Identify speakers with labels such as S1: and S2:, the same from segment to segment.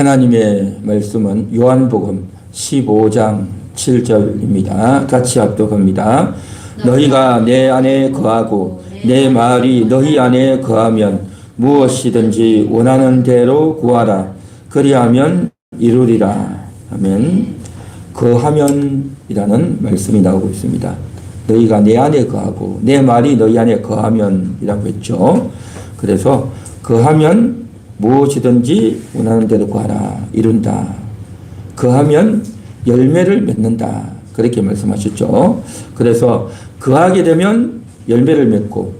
S1: 하나님의 말씀은 요한복음 15장 7절입니다. 같이 합독합니다. 너희가 내 안에 거하고 내 말이 너희 안에 거하면 무엇이든지 원하는 대로 구하라. 그리하면 이루리라. 아멘. 거하면이라는 말씀이 나오고 있습니다. 너희가 내 안에 거하고 내 말이 너희 안에 거하면이라고 했죠. 그래서 거하면 무엇이든지 원하는 대로 구하라. 이룬다. 거하면 열매를 맺는다. 그렇게 말씀하셨죠. 그래서 거하게 되면 열매를 맺고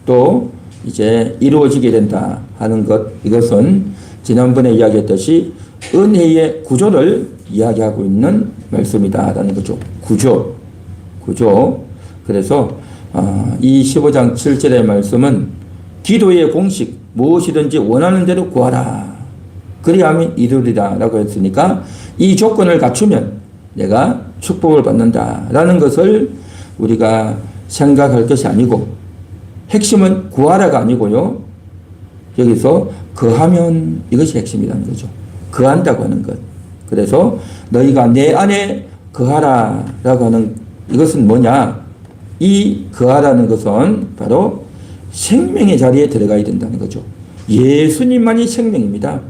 S1: 또 이제 이루어지게 된다 하는 것, 이것은 지난번에 이야기했듯이 은혜의 구조를 이야기하고 있는 말씀이다라는 거죠. 구조. 그래서 이 15장 7절의 말씀은 기도의 공식, 무엇이든지 원하는 대로 구하라. 그리하면 이루리라 라고 했으니까 이 조건을 갖추면 내가 축복을 받는다라는 것을 우리가 생각할 것이 아니고, 핵심은 구하라가 아니고요. 여기서 거하면 이것이 핵심이라는 거죠. 거한다고 하는 것. 그래서 너희가 내 안에 거하라라고 하는 이것은 뭐냐? 이 거하라는 것은 바로 생명의 자리에 들어가야 된다는 거죠. 예수님만이 생명입니다.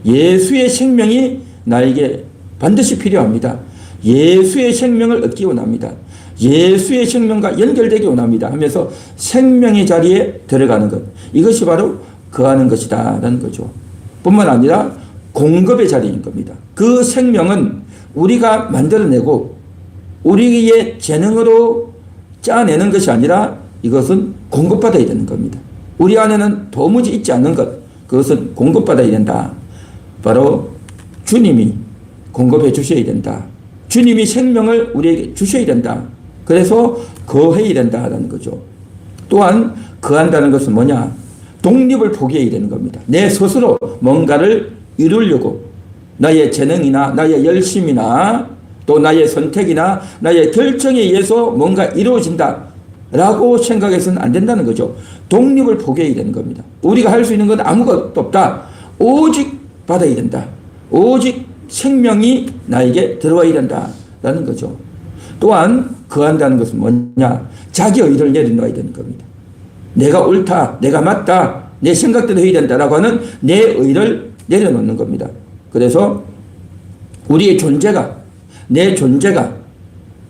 S1: 예수의 생명이 나에게 반드시 필요합니다. 예수의 생명을 얻기 원합니다. 예수의 생명과 연결되기 원합니다 하면서 생명의 자리에 들어가는 것, 이것이 바로 거하는 것이다 라는 거죠. 뿐만 아니라 공급의 자리인 겁니다. 그 생명은 우리가 만들어내고 우리의 재능으로 짜내는 것이 아니라 이것은 공급받아야 되는 겁니다. 우리 안에는 도무지 있지 않는 것, 그것은 공급받아야 된다. 바로 주님이 공급해 주셔야 된다. 주님이 생명을 우리에게 주셔야 된다. 그래서 거해야 된다는 거죠. 또한 거한다는 것은 뭐냐? 독립을 포기해야 되는 겁니다. 내 스스로 뭔가를 이루려고 나의 재능이나 나의 열심이나 또 나의 선택이나 나의 결정에 의해서 뭔가 이루어진다 라고 생각해서는 안 된다는 거죠. 독립을 포기해야 되는 겁니다. 우리가 할 수 있는 건 아무것도 없다. 오직 받아야 된다. 오직 생명이 나에게 들어와야 된다라는 거죠. 또한 거한다는 것은 뭐냐? 자기 의를 내려놓아야 되는 겁니다. 내가 옳다, 내가 맞다, 내 생각대로 해야 된다라고 하는 내 의를 내려놓는 겁니다. 그래서 우리의 존재가, 내 존재가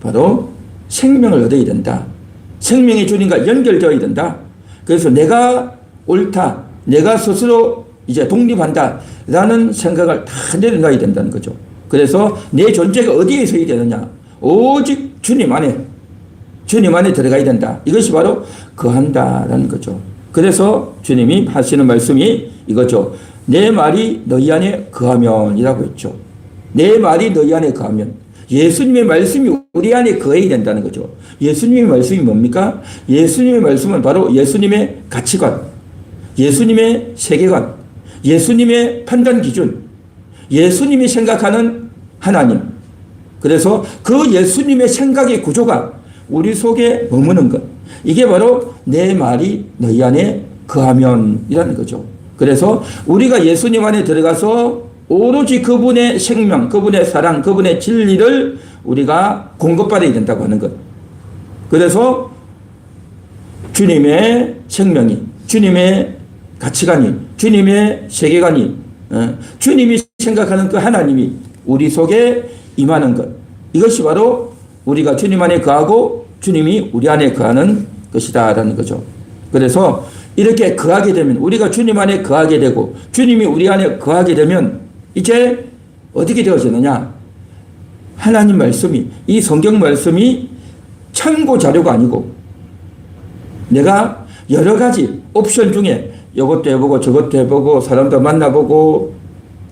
S1: 바로 생명을 얻어야 된다. 생명의 주님과 연결되어야 된다. 그래서 내가 옳다, 내가 스스로 이제 독립한다 라는 생각을 다 내려놔야 된다는 거죠. 그래서 내 존재가 어디에 서야 되느냐? 오직 주님 안에 들어가야 된다. 이것이 바로 거한다라는 거죠. 그래서 주님이 하시는 말씀이 이거죠. 내 말이 너희 안에 거하면 이라고 했죠. 내 말이 너희 안에 거하면, 예수님의 말씀이 우리 안에 거해야 된다는 거죠. 예수님의 말씀이 뭡니까? 예수님의 말씀은 바로 예수님의 가치관, 예수님의 세계관, 예수님의 판단 기준, 예수님이 생각하는 하나님. 그래서 그 예수님의 생각의 구조가 우리 속에 머무는 것, 이게 바로 내 말이 너희 안에 거하면이라는 거죠. 그래서 우리가 예수님 안에 들어가서 오로지 그분의 생명, 그분의 사랑, 그분의 진리를 우리가 공급받아야 된다고 하는 것. 그래서 주님의 생명이, 주님의 가치관이, 주님의 세계관이, 주님이 생각하는 그 하나님이 우리 속에 임하는 것, 이것이 바로 우리가 주님 안에 거하고 주님이 우리 안에 거하는 것이다 라는 거죠. 그래서 이렇게 거하게 되면, 우리가 주님 안에 거하게 되고 주님이 우리 안에 거하게 되면 이제 어떻게 되어지느냐? 하나님 말씀이, 이 성경 말씀이 참고 자료가 아니고 내가 여러 가지 옵션 중에 이것도 해보고 저것도 해보고 사람도 만나보고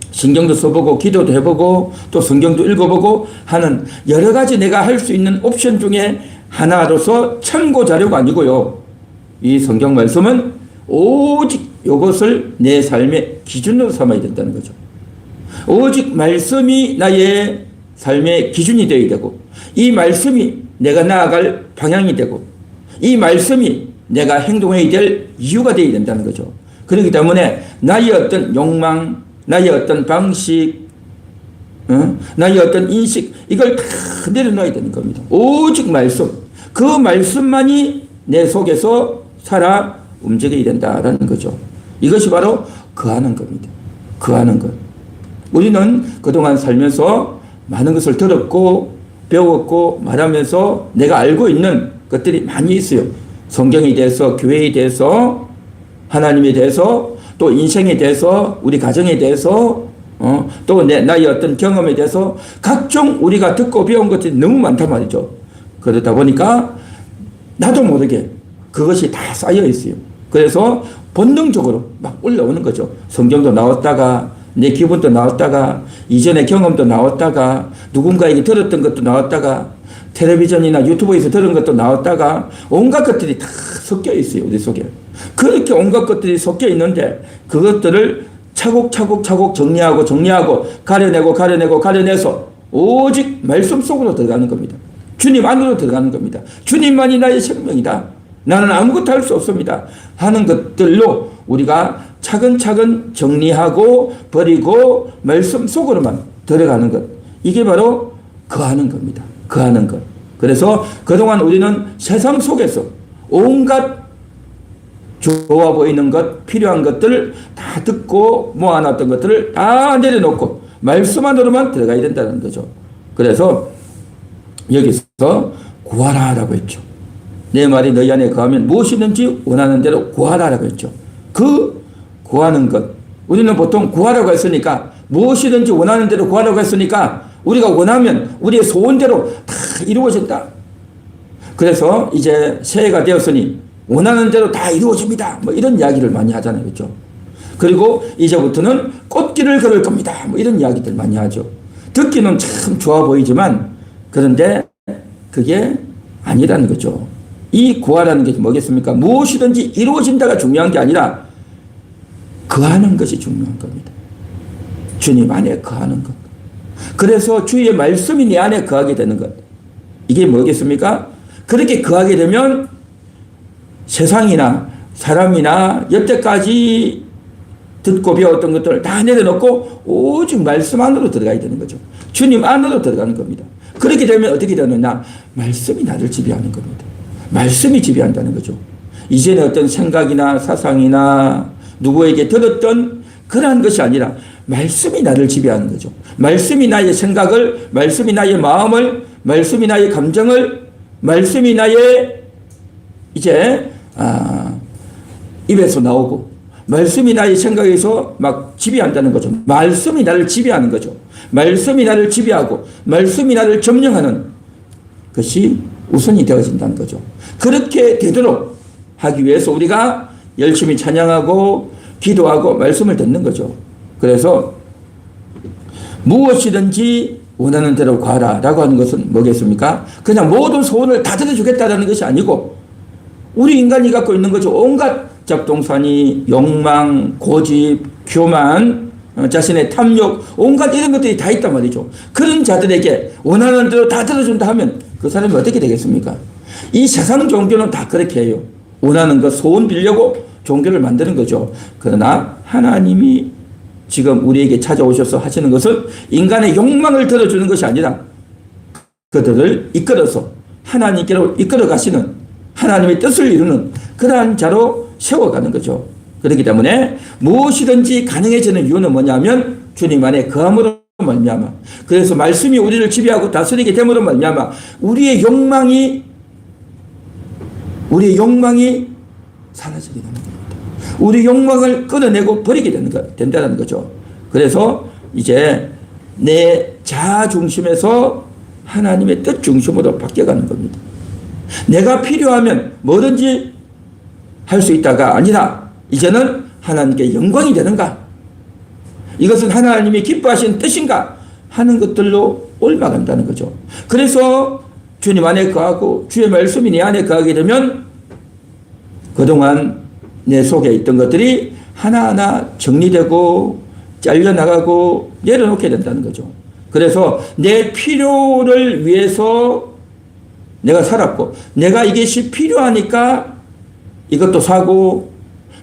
S1: 신경도 써보고 기도도 해보고 또 성경도 읽어보고 하는 여러 가지 내가 할 수 있는 옵션 중에 하나로서 참고 자료가 아니고요. 이 성경 말씀은 오직 이것을 내 삶의 기준으로 삼아야 된다는 거죠. 오직 말씀이 나의 삶의 기준이 되어야 되고, 이 말씀이 내가 나아갈 방향이 되고, 이 말씀이 내가 행동해야 될 이유가 되어야 된다는 거죠. 그렇기 때문에 나의 어떤 욕망, 나의 어떤 방식, 나의 어떤 인식, 이걸 다 내려놔야 되는 겁니다. 오직 말씀. 그 말씀만이 내 속에서 살아 움직여야 된다라는 거죠. 이것이 바로 거하는 겁니다. 거하는 것. 우리는 그동안 살면서 많은 것을 들었고 배웠고 말하면서 내가 알고 있는 것들이 많이 있어요. 성경에 대해서, 교회에 대해서, 하나님에 대해서, 또 인생에 대해서, 우리 가정에 대해서, 또 나의 어떤 경험에 대해서 각종 우리가 듣고 배운 것들이 너무 많단 말이죠. 그러다 보니까 나도 모르게 그것이 다 쌓여 있어요. 그래서 본능적으로 막 올라오는 거죠. 성경도 나왔다가 내 기분도 나왔다가 이전의 경험도 나왔다가 누군가에게 들었던 것도 나왔다가 텔레비전이나 유튜브에서 들은 것도 나왔다가 온갖 것들이 다 섞여 있어요. 우리 속에. 그렇게 온갖 것들이 섞여 있는데 그것들을 차곡차곡 정리하고 가려내서 오직 말씀 속으로 들어가는 겁니다. 주님 안으로 들어가는 겁니다. 주님만이 나의 생명이다. 나는 아무것도 할 수 없습니다. 하는 것들로 우리가 차근차근 정리하고 버리고 말씀 속으로만 들어가는 것. 이게 바로 거하는 겁니다. 거하는 것. 그래서 그동안 우리는 세상 속에서 온갖 좋아 보이는 것, 필요한 것들을 다 듣고 모아놨던 것들을 다 내려놓고 말씀 안으로만 들어가야 된다는 거죠. 그래서 여기서 구하라라고 했죠. 내 말이 너희 안에 거하면 무엇이든지 원하는 대로 구하라라고 했죠. 그 구하는 것. 우리는 보통 구하라고 했으니까 무엇이든지 원하는 대로 구하라고 했으니까 우리가 원하면 우리의 소원대로 다 이루어진다. 그래서 이제 새해가 되었으니 원하는 대로 다 이루어집니다. 뭐 이런 이야기를 많이 하잖아요. 그렇죠? 그리고 이제부터는 꽃길을 걸을 겁니다. 뭐 이런 이야기들 많이 하죠. 듣기는 참 좋아 보이지만 그런데 그게 아니라는 거죠. 이 구하라는 게 뭐겠습니까? 무엇이든지 이루어진다가 중요한 게 아니라 거하는 것이 중요한 겁니다. 주님 안에 거하는 것. 그래서 주의 말씀이 내 안에 거하게 되는 것. 이게 뭐겠습니까? 그렇게 거하게 되면 세상이나 사람이나 여태까지 듣고 배웠던 것들을 다 내려놓고 오직 말씀 안으로 들어가야 되는 거죠. 주님 안으로 들어가는 겁니다. 그렇게 되면 어떻게 되느냐? 말씀이 나를 지배하는 겁니다. 말씀이 지배한다는 거죠. 이전에 어떤 생각이나 사상이나 누구에게 들었던 그러한 것이 아니라 말씀이 나를 지배하는 거죠. 말씀이 나의 생각을, 말씀이 나의 마음을, 말씀이 나의 감정을, 말씀이 나의 이제 입에서 나오고 말씀이 나의 생각에서 막 지배한다는 거죠. 말씀이 나를 지배하는 거죠. 말씀이 나를 지배하고 말씀이 나를 점령하는 것이 우선이 되어진다는 거죠. 그렇게 되도록 하기 위해서 우리가 열심히 찬양하고 기도하고 말씀을 듣는 거죠. 그래서 무엇이든지 원하는 대로 구하라라고 하는 것은 뭐겠습니까? 그냥 모든 소원을 다 들어주겠다라는 것이 아니고 우리 인간이 갖고 있는 거죠. 온갖 잡동사니, 욕망, 고집, 교만, 자신의 탐욕, 온갖 이런 것들이 다 있단 말이죠. 그런 자들에게 원하는 대로 다 들어준다 하면 그 사람이 어떻게 되겠습니까? 이 세상 종교는 다 그렇게 해요. 원하는 것, 소원 빌려고 종교를 만드는 거죠. 그러나 하나님이 지금 우리에게 찾아오셔서 하시는 것은 인간의 욕망을 들어주는 것이 아니라 그들을 이끌어서 하나님께로 이끌어 가시는 하나님의 뜻을 이루는 그러한 자로 세워가는 거죠. 그렇기 때문에 무엇이든지 가능해지는 이유는 뭐냐면 주님 안에 거함으로 말미암아. 그래서 말씀이 우리를 지배하고 다스리게 됨으로 말미암아 우리의 욕망이 사라지게 되는 겁니다. 우리 욕망을 끊어내고 버리게 된다는 거죠. 그래서 이제 내 자아 중심에서 하나님의 뜻 중심으로 바뀌어가는 겁니다. 내가 필요하면 뭐든지 할 수 있다가 아니라 이제는 하나님께 영광이 되는가? 이것은 하나님이 기뻐하신 뜻인가? 하는 것들로 옮아간다는 거죠. 그래서 주님 안에 거하고 주의 말씀이 내 안에 거하게 되면 그동안 내 속에 있던 것들이 하나하나 정리되고 잘려나가고 내려놓게 된다는 거죠. 그래서 내 필요를 위해서 내가 살았고 내가 이것이 필요하니까 이것도 사고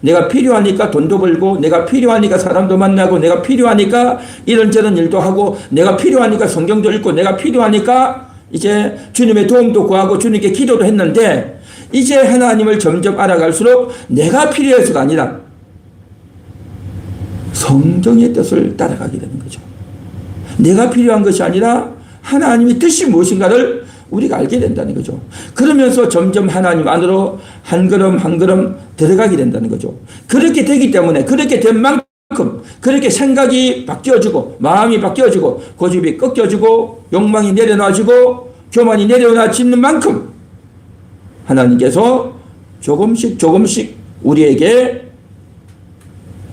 S1: 내가 필요하니까 돈도 벌고, 내가 필요하니까 사람도 만나고, 내가 필요하니까 이런저런 일도 하고, 내가 필요하니까 성경도 읽고, 내가 필요하니까 이제 주님의 도움도 구하고 주님께 기도도 했는데, 이제 하나님을 점점 알아갈수록 내가 필요해서가 아니라 성령의 뜻을 따라가게 되는 거죠. 내가 필요한 것이 아니라 하나님의 뜻이 무엇인가를 우리가 알게 된다는 거죠. 그러면서 점점 하나님 안으로 한 걸음 한 걸음 들어가게 된다는 거죠. 그렇게 되기 때문에, 그렇게 된 만큼, 그렇게 생각이 바뀌어지고, 마음이 바뀌어지고, 고집이 꺾여지고, 욕망이 내려놔지고, 교만이 내려놔지는 만큼 하나님께서 조금씩 조금씩 우리에게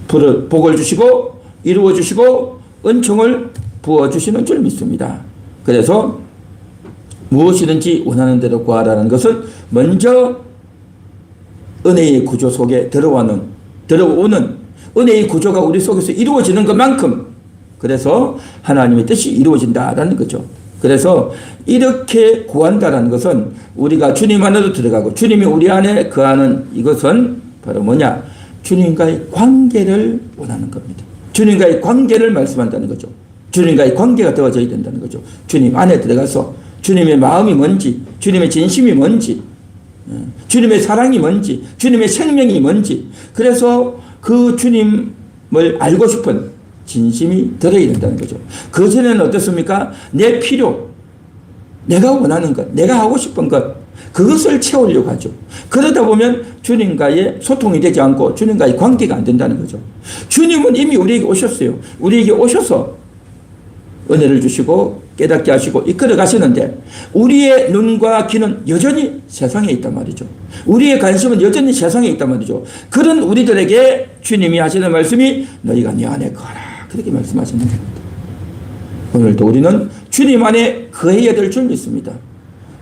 S1: 복을 주시고 이루어 주시고 은총을 부어 주시는 줄 믿습니다. 그래서 무엇이든지 원하는 대로 구하라는 것은 먼저 은혜의 구조 속에 들어오는 은혜의 구조가 우리 속에서 이루어지는 것만큼, 그래서 하나님의 뜻이 이루어진다라는 거죠. 그래서 이렇게 구한다라는 것은 우리가 주님 안으로 들어가고 주님이 우리 안에 거하는 이것은 바로 뭐냐? 주님과의 관계를 원하는 겁니다. 주님과의 관계를 말씀한다는 거죠. 주님과의 관계가 되어져야 된다는 거죠. 주님 안에 들어가서 주님의 마음이 뭔지, 주님의 진심이 뭔지, 주님의 사랑이 뭔지, 주님의 생명이 뭔지, 그래서 그 주님을 알고 싶은 진심이 들어야 된다는 거죠. 그전에는 어떻습니까? 내 필요, 내가 원하는 것, 내가 하고 싶은 것, 그것을 채우려고 하죠. 그러다 보면 주님과의 소통이 되지 않고 주님과의 관계가 안 된다는 거죠. 주님은 이미 우리에게 오셨어요. 우리에게 오셔서 은혜를 주시고 깨닫게 하시고 이끌어 가시는데, 우리의 눈과 귀는 여전히 세상에 있단 말이죠. 우리의 관심은 여전히 세상에 있단 말이죠. 그런 우리들에게 주님이 하시는 말씀이 너희가 네 안에 거하라, 그렇게 말씀하시는 겁니다. 오늘도 우리는 주님 안에 거해야 될 줄 믿습니다.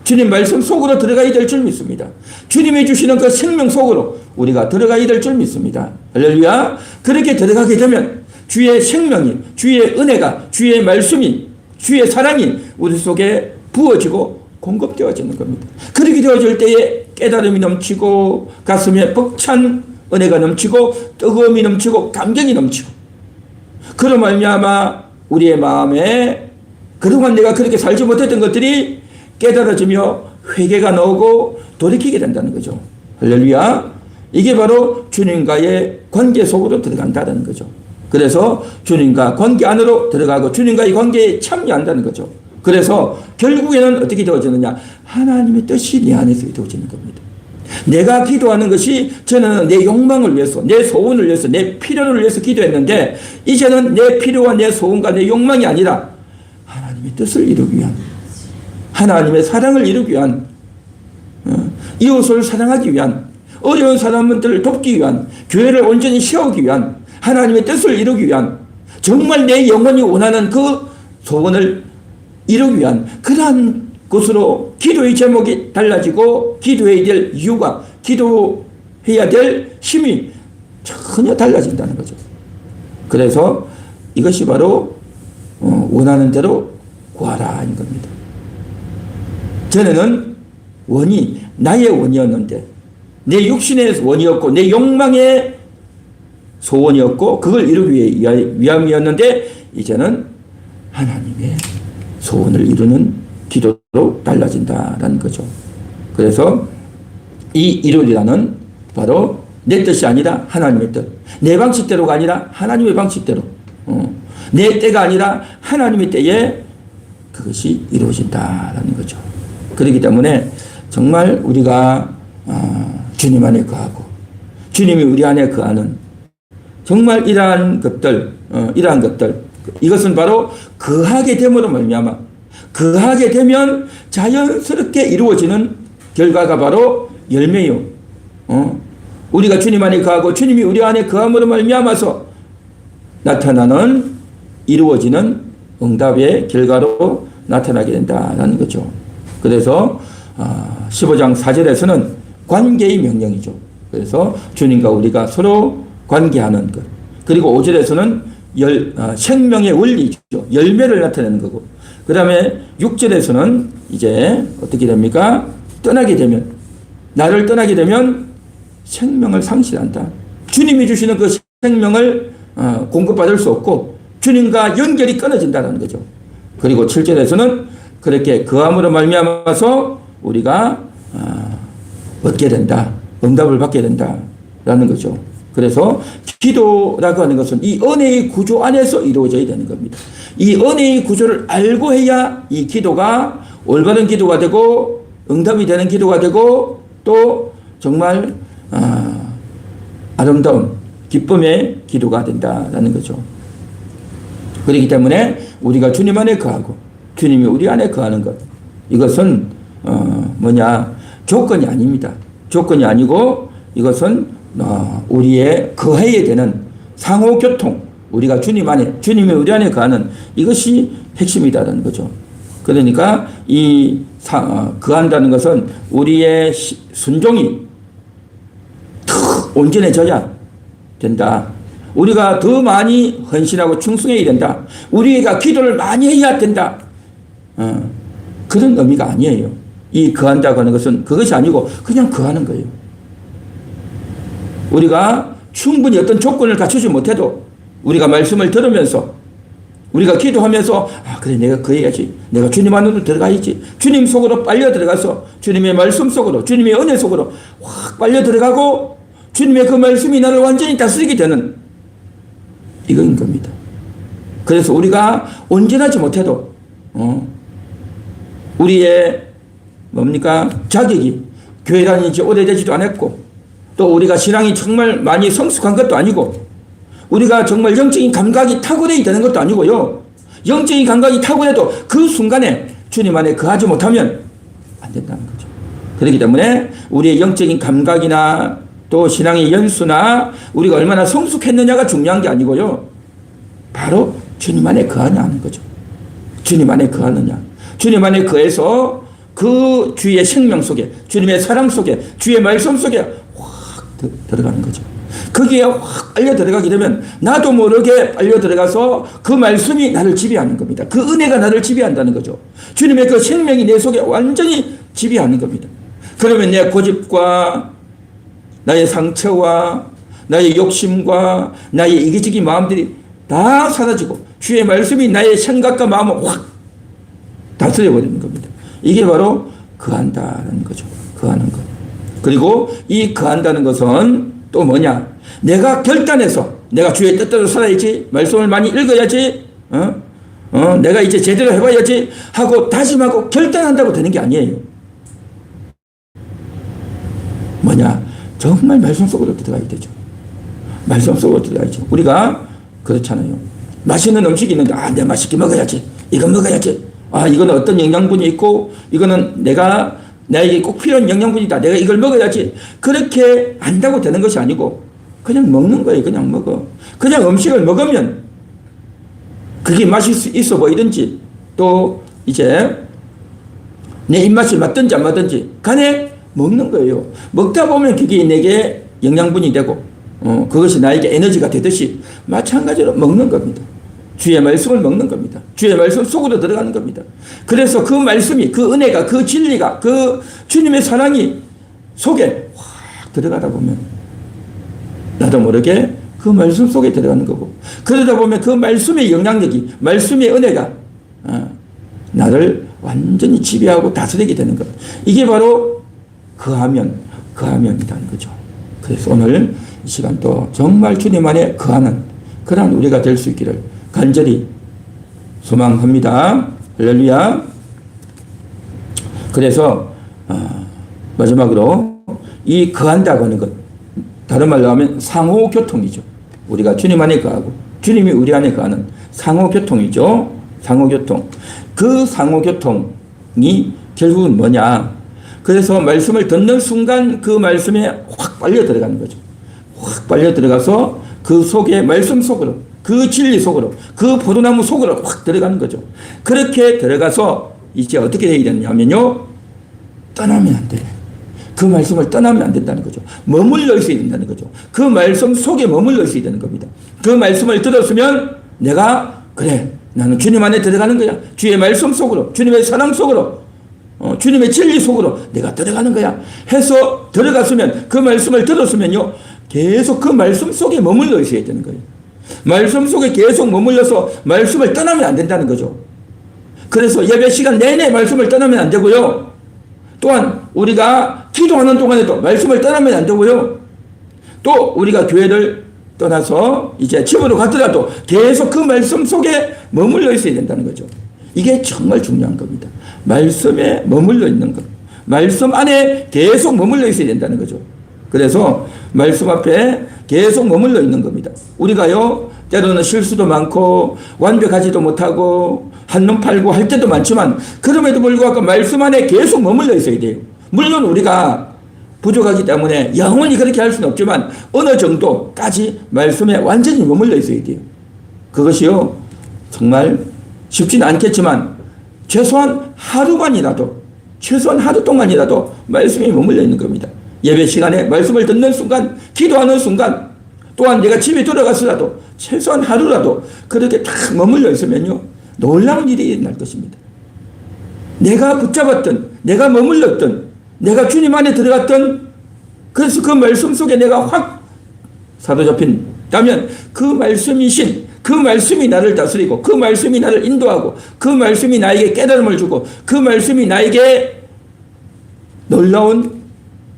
S1: 주님 말씀 속으로 들어가야 될 줄 믿습니다. 주님이 주시는 그 생명 속으로 우리가 들어가야 될 줄 믿습니다. 할렐루야. 그렇게 들어가게 되면 주의 생명이, 주의 은혜가, 주의 말씀이, 주의 사랑이 우리 속에 부어지고 공급되어지는 겁니다. 그렇게 되어질 때에 깨달음이 넘치고 가슴에 벅찬 은혜가 넘치고 뜨거움이 넘치고 감격이 넘치고, 그로 말미암아 우리의 마음에 그동안 내가 그렇게 살지 못했던 것들이 깨달아지며 회개가 나오고 돌이키게 된다는 거죠. 할렐루야. 이게 바로 주님과의 관계 속으로 들어간다는 거죠. 그래서 주님과 관계 안으로 들어가고 주님과의 관계에 참여한다는 거죠. 그래서 결국에는 어떻게 되어지느냐? 하나님의 뜻이 내 안에서 이루어지는 겁니다. 내가 기도하는 것이, 저는 내 욕망을 위해서, 내 소원을 위해서, 내 필요를 위해서 기도했는데, 이제는 내 필요와 내 소원과 내 욕망이 아니라 하나님의 뜻을 이루기 위한, 하나님의 사랑을 이루기 위한, 이웃을 사랑하기 위한, 어려운 사람들을 돕기 위한, 교회를 온전히 세우기 위한, 하나님의 뜻을 이루기 위한, 정말 내 영혼이 원하는 그 소원을 이루기 위한 그러한 것으로 기도의 제목이 달라지고 기도해야 될 이유가, 기도해야 될 힘이 전혀 달라진다는 거죠. 그래서 이것이 바로 원하는 대로 구하라 인 겁니다. 전에는 원이 나의 원이었는데, 내 육신의 원이었고 내 욕망의 소원이었고 그걸 이루기 위함이었는데, 이제는 하나님의 소원을 이루는 기도로 달라진다라는 거죠. 그래서 이 이루리라는 바로 내 뜻이 아니라 하나님의 뜻, 내 방식대로가 아니라 하나님의 방식대로, 내 때가 아니라 하나님의 때에 그것이 이루어진다라는 거죠. 그렇기 때문에 정말 우리가 주님 안에 거하고 주님이 우리 안에 거하는 정말 이러한 것들, 이것은 바로 거하게 됨으로 말미암아, 거하게 되면 자연스럽게 이루어지는 결과가 바로 열매요. 우리가 주님 안에 거하고 주님이 우리 안에 거함으로 말미암아서 나타나는, 이루어지는 응답의 결과로 나타나게 된다는 거죠. 그래서 15장 4절에서는 관계의 명령이죠. 그래서 주님과 우리가 서로 관계하는 것. 그리고 5절에서는 생명의 원리죠. 열매를 나타내는 거고. 그 다음에 6절에서는 이제 어떻게 됩니까? 나를 떠나게 되면 생명을 상실한다. 주님이 주시는 그 생명을 공급받을 수 없고 주님과 연결이 끊어진다는 거죠. 그리고 7절에서는 그렇게 그함으로 말미암아서 우리가 얻게 된다. 응답을 받게 된다라는 거죠. 그래서 기도라고 하는 것은 이 은혜의 구조 안에서 이루어져야 되는 겁니다. 이 은혜의 구조를 알고 해야 이 기도가 올바른 기도가 되고 응답이 되는 기도가 되고 또 정말 아름다운 기쁨의 기도가 된다라는 거죠. 그렇기 때문에 우리가 주님 안에 거하고 주님이 우리 안에 거하는 것, 이것은 조건이 아닙니다. 조건이 아니고 이것은 우리의 거해야 되는 상호교통, 우리가 주님 안에, 주님이 우리 안에 거하는 이것이 핵심이다라는 거죠. 그러니까 이 거한다는 것은 우리의 순종이 더 온전해져야 된다. 우리가 더 많이 헌신하고 충성해야 된다. 우리가 기도를 많이 해야 된다. 그런 의미가 아니에요. 이 거한다고 하는 것은 그것이 아니고 그냥 거하는 거예요. 우리가 충분히 어떤 조건을 갖추지 못해도 우리가 말씀을 들으면서 우리가 기도하면서 그래 내가 거해야지. 내가 주님 안으로 들어가야지. 주님 속으로 빨려 들어가서 주님의 말씀 속으로 주님의 은혜 속으로 확 빨려 들어가고 주님의 그 말씀이 나를 완전히 다스리게 되는 이거인 겁니다. 그래서 우리가 온전하지 못해도 우리의 자격이 교회 다닌 지 오래되지도 않았고 또 우리가 신앙이 정말 많이 성숙한 것도 아니고 우리가 정말 영적인 감각이 탁월해야 되는 것도 아니고요. 영적인 감각이 탁월해도 그 순간에 주님 안에 거하지 못하면 안 된다는 거죠. 그렇기 때문에 우리의 영적인 감각이나 또 신앙의 연수나 우리가 얼마나 성숙했느냐가 중요한 게 아니고요. 바로 주님 안에 거하냐 하는 거죠. 주님 안에 거하느냐. 주님 안에 거해서 그 주의 생명 속에 주님의 사랑 속에 주의 말씀 속에 확 들어가는 거죠. 거기에 확 빨려 들어가게 되면 나도 모르게 빨려 들어가서 그 말씀이 나를 지배하는 겁니다. 그 은혜가 나를 지배한다는 거죠. 주님의 그 생명이 내 속에 완전히 지배하는 겁니다. 그러면 내 고집과 나의 상처와 나의 욕심과 나의 이기적인 마음들이 다 사라지고 주의 말씀이 나의 생각과 마음을 확 다스려버리는 겁니다. 이게 바로 거한다는 거죠. 거하는 것. 그리고 이 거한다는 것은 또 뭐냐? 내가 결단해서 내가 주의 뜻대로 살아야지, 말씀을 많이 읽어야지, 내가 이제 제대로 해봐야지 하고 다짐하고 결단한다고 되는 게 아니에요. 뭐냐? 정말 말씀 속으로 들어가야 되죠. 말씀 속으로 들어가야죠. 우리가 그렇잖아요. 맛있는 음식이 있는데 내가 맛있게 먹어야지. 이거 먹어야지. 이거는 어떤 영양분이 있고 이거는 나에게 꼭 필요한 영양분이다. 내가 이걸 먹어야지. 그렇게 안다고 되는 것이 아니고 그냥 먹는 거예요. 그냥 먹어. 그냥 음식을 먹으면 그게 맛이 있어 보이든지 또 이제 내 입맛이 맞든지 안 맞든지 간에 먹는 거예요. 먹다 보면 그게 내게 영양분이 되고 그것이 나에게 에너지가 되듯이 마찬가지로 먹는 겁니다. 주의 말씀을 먹는 겁니다. 주의 말씀 속으로 들어가는 겁니다. 그래서 그 말씀이, 그 은혜가, 그 진리가, 그 주님의 사랑이 속에 확 들어가다 보면 나도 모르게 그 말씀 속에 들어가는 거고 그러다 보면 그 말씀의 영향력이, 말씀의 은혜가 나를 완전히 지배하고 다스리게 되는 것. 이게 바로 거하면이라는 거죠. 그래서 오늘 이 시간도 정말 주님 안에 거하는 그런 우리가 될 수 있기를 간절히 소망합니다. 할렐루야. 그래서 마지막으로 이 거한다고 하는 것, 다른 말로 하면 상호교통이죠. 우리가 주님 안에 거하고 주님이 우리 안에 거하는 상호교통이죠. 상호교통. 그 상호교통이 결국은 뭐냐? 그래서 말씀을 듣는 순간 그 말씀에 확 빨려 들어가는 거죠. 확 빨려 들어가서 그 속에 말씀 속으로 그 진리 속으로 그 포도나무 속으로 확 들어가는 거죠. 그렇게 들어가서 이제 어떻게 해야 되느냐면요. 떠나면 안 돼. 그 말씀을 떠나면 안 된다는 거죠. 머물러 있어야 된다는 거죠. 그 말씀 속에 머물러 있어야 되는 겁니다. 그 말씀을 들었으면 내가 그래 나는 주님 안에 들어가는 거야. 주의 말씀 속으로 주님의 사랑 속으로 주님의 진리 속으로 내가 들어가는 거야 해서 들어갔으면 그 말씀을 들었으면요. 계속 그 말씀 속에 머물러 있어야 되는 거예요. 말씀 속에 계속 머물러서 말씀을 떠나면 안 된다는 거죠. 그래서 예배 시간 내내 말씀을 떠나면 안 되고요. 또한 우리가 기도하는 동안에도 말씀을 떠나면 안 되고요. 또 우리가 교회를 떠나서 이제 집으로 가더라도 계속 그 말씀 속에 머물러 있어야 된다는 거죠. 이게 정말 중요한 겁니다. 말씀에 머물러 있는 것. 말씀 안에 계속 머물러 있어야 된다는 거죠. 그래서 말씀 앞에 계속 머물러 있는 겁니다. 우리가요, 때로는 실수도 많고 완벽하지도 못하고 한눈 팔고 할 때도 많지만 그럼에도 불구하고 말씀 안에 계속 머물러 있어야 돼요. 물론 우리가 부족하기 때문에 영원히 그렇게 할 수는 없지만 어느 정도까지 말씀에 완전히 머물러 있어야 돼요. 그것이요, 정말 쉽지는 않겠지만 최소한 하루만이라도, 최소한 하루 동안이라도 말씀에 머물러 있는 겁니다. 예배 시간에 말씀을 듣는 순간, 기도하는 순간, 또한 내가 집에 돌아가서라도 최소한 하루라도 그렇게 딱 머물러 있으면요, 놀라운 일이 일어날 것입니다. 내가 붙잡았던, 내가 머물렀던, 내가 주님 안에 들어갔던, 그래서 그 말씀 속에 내가 확 사로잡힌다면 그 말씀이신, 그 말씀이 나를 다스리고, 그 말씀이 나를 인도하고, 그 말씀이 나에게 깨달음을 주고, 그 말씀이 나에게 놀라운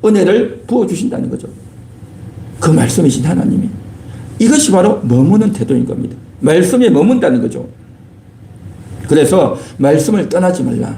S1: 은혜를 부어주신다는 거죠. 그 말씀이신 하나님이. 이것이 바로 머무는 태도인 겁니다. 말씀에 머문다는 거죠. 그래서 말씀을 떠나지 말라.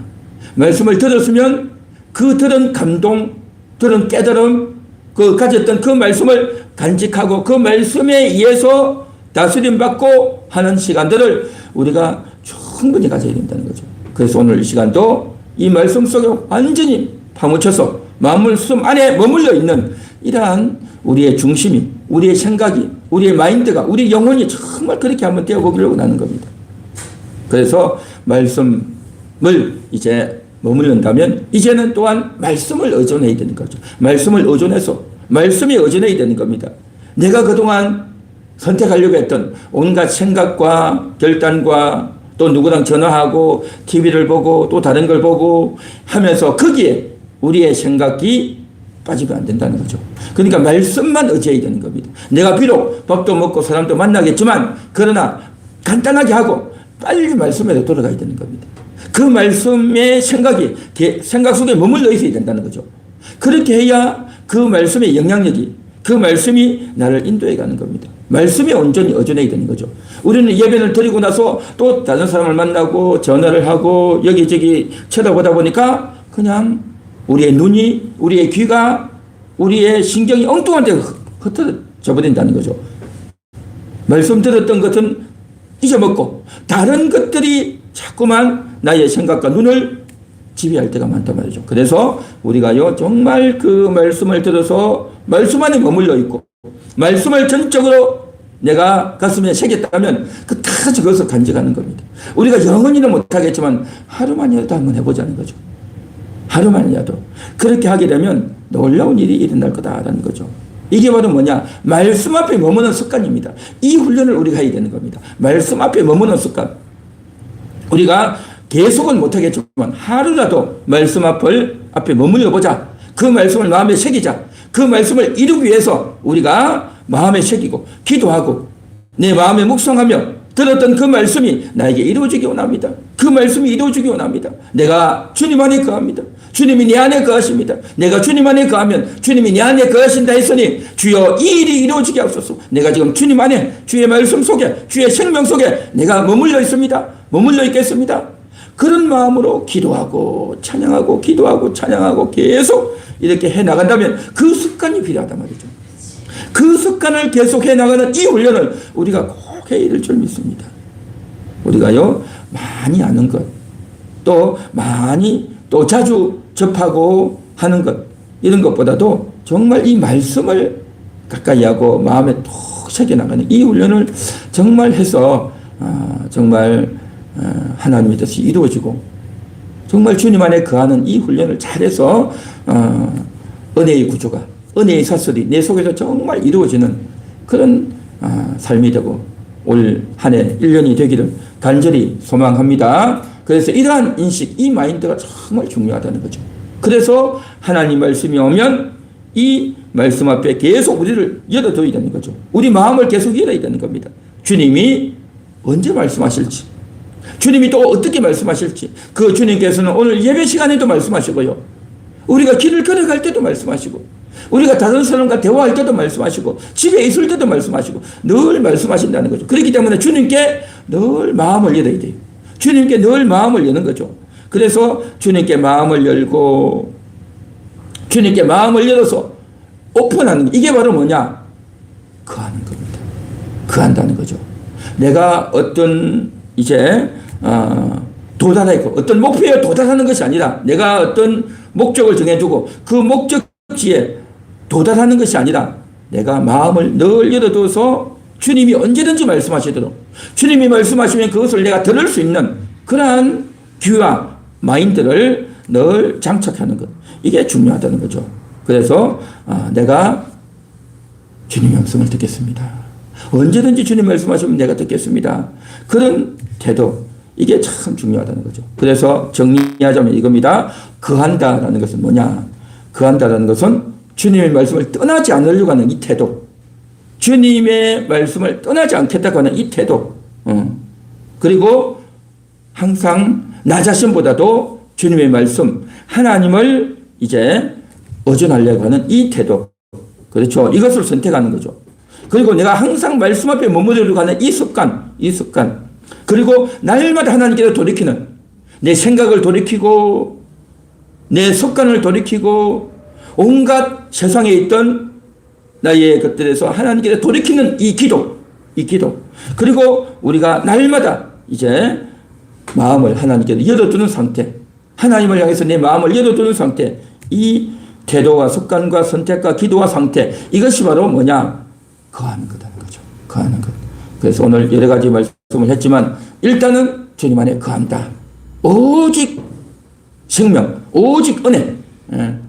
S1: 말씀을 들었으면 그 들은 감동, 들은 깨달음, 그 가졌던 그 말씀을 간직하고 그 말씀에 의해서 다스림 받고 하는 시간들을 우리가 충분히 가져야 된다는 거죠. 그래서 오늘 이 시간도 이 말씀 속에 완전히 파묻혀서 마음씀 안에 머물러 있는 이러한 우리의 중심이, 우리의 생각이, 우리의 마인드가, 우리 영혼이 정말 그렇게 한번 되어보기를 원하는 겁니다. 그래서 말씀을 이제 머물른다면 이제는 또한 말씀을 의존해야 되는 거죠. 말씀을 의존해서 말씀에 의존해야 되는 겁니다. 내가 그동안 선택하려고 했던 온갖 생각과 결단과 또 누구랑 전화하고 TV를 보고 또 다른 걸 보고 하면서 거기에 우리의 생각이 빠지면 안 된다는 거죠. 그러니까 말씀만 의지해야 되는 겁니다. 내가 비록 밥도 먹고 사람도 만나겠지만 그러나 간단하게 하고 빨리 말씀에 돌아가야 되는 겁니다. 그 말씀의 생각이 생각 속에 머물러 있어야 된다는 거죠. 그렇게 해야 그 말씀의 영향력이, 그 말씀이 나를 인도해 가는 겁니다. 말씀에 온전히 의존해야 되는 거죠. 우리는 예배를 드리고 나서 또 다른 사람을 만나고 전화를 하고 여기저기 쳐다보다 보니까 그냥 우리의 눈이, 우리의 귀가, 우리의 신경이 엉뚱한 데 흩어져 버린다는 거죠. 말씀 들었던 것은 잊어먹고 다른 것들이 자꾸만 나의 생각과 눈을 지배할 때가 많단 말이죠. 그래서 우리가요, 정말 그 말씀을 들어서 말씀 안에 머물러 있고 말씀을 전적으로 내가 가슴에 새겼다면 그것을 간직하는 겁니다. 우리가 영원히는 못하겠지만 하루만이라도 한번 해보자는 거죠. 하루만이라도. 그렇게 하게 되면 놀라운 일이 일어날 거다라는 거죠. 이게 바로 뭐냐? 말씀 앞에 머무는 습관입니다. 이 훈련을 우리가 해야 되는 겁니다. 말씀 앞에 머무는 습관. 우리가 계속은 못하겠지만 하루라도 말씀 앞에 머물러 보자. 그 말씀을 마음에 새기자. 그 말씀을 이루기 위해서 우리가 마음에 새기고 기도하고 내 마음에 묵상하며 들었던 그 말씀이 나에게 이루어지기 원합니다. 그 말씀이 이루어지기 원합니다. 내가 주님 안에 거합니다. 주님이 내 안에 거하십니다. 내가 주님 안에 거하면 주님이 내 안에 거하신다 했으니 주여 이 일이 이루어지게 하소서. 내가 지금 주님 안에 주의 말씀 속에 주의 생명 속에 내가 머물러 있습니다. 머물러 있겠습니다. 그런 마음으로 기도하고 찬양하고 기도하고 찬양하고 계속 이렇게 해나간다면 그 습관이 필요하단 말이죠. 그 습관을 계속 해나가는 이 훈련을 우리가 꼭 해야 될 줄 믿습니다. 우리가요, 많이 아는 것, 또 많이 또 자주 접하고 하는 것, 이런 것보다도 정말 이 말씀을 가까이 하고 마음에 톡 새겨나가는 이 훈련을 정말 해서 정말 하나님의 뜻이 이루어지고 정말 주님 안에 거하는 이 훈련을 잘해서 은혜의 구조가, 은혜의 사슬이 내 속에서 정말 이루어지는 그런 삶이 되고 올 한 해 1년이 되기를 간절히 소망합니다. 그래서 이러한 인식, 이 마인드가 정말 중요하다는 거죠. 그래서 하나님 말씀이 오면 이 말씀 앞에 계속 우리를 열어둬야 되는 거죠. 우리 마음을 계속 열어야 되는 겁니다. 주님이 언제 말씀하실지, 주님이 또 어떻게 말씀하실지, 그 주님께서는 오늘 예배 시간에도 말씀하시고요. 우리가 길을 걸어갈 때도 말씀하시고, 우리가 다른 사람과 대화할 때도 말씀하시고, 집에 있을 때도 말씀하시고, 늘 말씀하신다는 거죠. 그렇기 때문에 주님께 늘 마음을 열어야 돼요. 주님께 늘 마음을 여는 거죠. 그래서 주님께 마음을 열고, 주님께 마음을 열어서 오픈하는 거. 이게 바로 뭐냐? 거하는 겁니다. 거한다는 거죠. 내가 어떤 이제 도달하고 어떤 목표에 도달하는 것이 아니라, 내가 어떤 목적을 정해주고 그 목적지에 도달하는 것이 아니라, 내가 마음을 늘 열어둬서 주님이 언제든지 말씀하시도록, 주님이 말씀하시면 그것을 내가 들을 수 있는 그러한 귀와 마인드를 늘 장착하는 것. 이게 중요하다는 거죠. 그래서 내가 주님의 말씀을 듣겠습니다. 언제든지 주님 말씀하시면 내가 듣겠습니다. 그런 태도, 이게 참 중요하다는 거죠. 그래서 정리하자면 이겁니다. 거한다라는 것은 뭐냐? 거한다라는 것은 주님의 말씀을 떠나지 않으려고 하는 이 태도, 주님의 말씀을 떠나지 않겠다고 하는 이 태도, 그리고 항상 나 자신보다도 주님의 말씀, 하나님을 이제 의존하려고 하는 이 태도, 그렇죠? 이것을 선택하는 거죠. 그리고 내가 항상 말씀 앞에 머무르려고 하는 이 습관, 그리고 날마다 하나님께로 돌이키는, 내 생각을 돌이키고 내 습관을 돌이키고 온갖 세상에 있던 나의 것들에서 하나님께로 돌이키는 이 기도, 그리고 우리가 날마다 이제 마음을 하나님께로 열어두는 상태, 하나님을 향해서 내 마음을 열어두는 상태, 이 태도와 습관과 선택과 기도와 상태, 이것이 바로 뭐냐? 거하는 거라는 거죠. 거하는 것. 그래서 오늘 여러 가지 말씀을 했지만, 일단은 주님 안에 거한다. 오직 생명, 오직 은혜,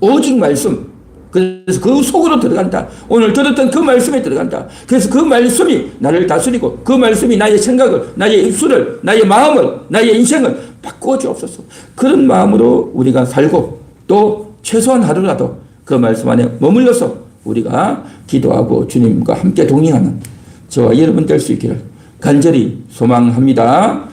S1: 오직 말씀. 그래서 그 속으로 들어간다. 오늘 들었던 그 말씀에 들어간다. 그래서 그 말씀이 나를 다스리고, 그 말씀이 나의 생각을, 나의 입술을, 나의 마음을, 나의 인생을 바꾸어 주옵소서. 그런 마음으로 우리가 살고, 또 최소한 하루라도 그 말씀 안에 머물러서 우리가 기도하고 주님과 함께 동행하는 저와 여러분 될 수 있기를 간절히 소망합니다.